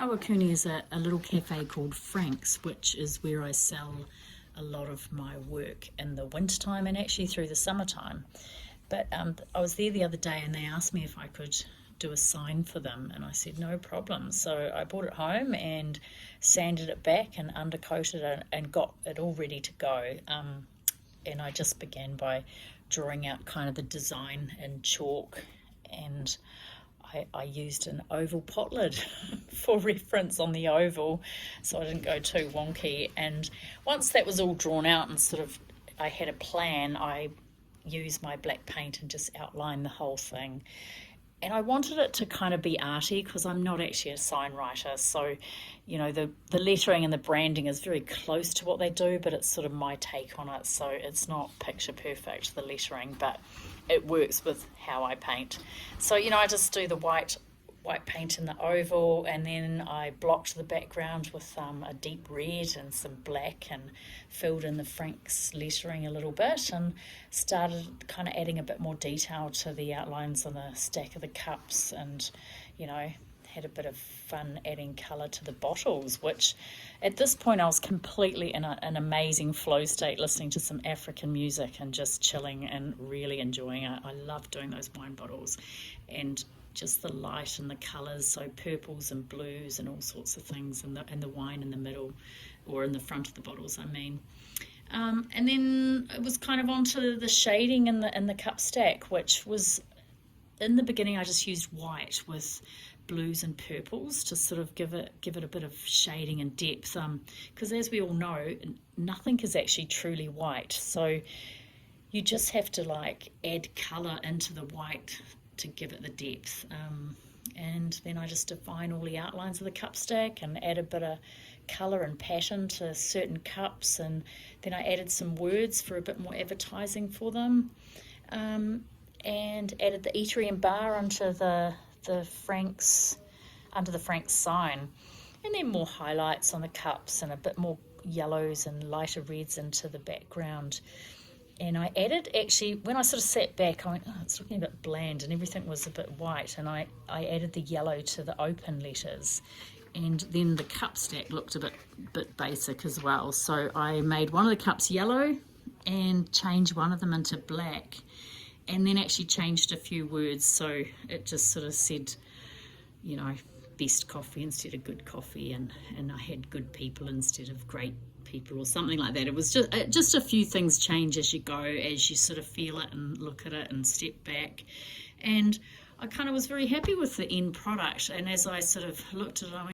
Ohakune is a little cafe called Frank's, which is where I sell a lot of my work in the wintertime and actually through the summertime. But I was there the other day and they asked me if I could do a sign for them, and I said no problem. So I brought it home and sanded it back and undercoated it and got it all ready to go. And I just began by drawing out kind of the design in chalk, and I used an oval pot lid for reference on the oval, so I didn't go too wonky. And once that was all drawn out and sort of I had a plan, I used my black paint and just outlined the whole thing. And I wanted it to kind of be arty because I'm not actually a sign writer, so you know the lettering and the branding is very close to what they do, but it's sort of my take on it, so it's not picture perfect, the lettering, but it works with how I paint. So I just do the white paint in the oval, and then I blocked the background with a deep red and some black and filled in the Frank's lettering a little bit and started kind of adding a bit more detail to the outlines on the stack of the cups, and had a bit of fun adding colour to the bottles, which at this point I was completely in an amazing flow state, listening to some African music and just chilling and really enjoying it. I love doing those wine bottles and just the light and the colours, so purples and blues and all sorts of things, and the wine in the middle, or in the front of the bottles, I mean. And then it was kind of onto the shading in the cup stack, which was, in the beginning I just used white with blues and purples to sort of give it a bit of shading and depth, because as we all know, nothing is actually truly white, so you just have to add colour into the white to give it the depth. And then I just define all the outlines of the cup stack and add a bit of colour and pattern to certain cups, and then I added some words for a bit more advertising for them, and added the Eatery and bar onto the Frank's, under the Frank's sign, and then more highlights on the cups and a bit more yellows and lighter reds into the background. And I added, actually, when I sort of sat back, I went, oh, it's looking a bit bland, and everything was a bit white, and I added the yellow to the open letters. And then the cup stack looked a bit basic as well, so I made one of the cups yellow and changed one of them into black, and then actually changed a few words, so it just sort of said, best coffee instead of good coffee, and I had good people instead of great people, or something like that. It was just a few things change as you go, as you sort of feel it and look at it and step back. And I kind of was very happy with the end product, and as I sort of looked at it, I went,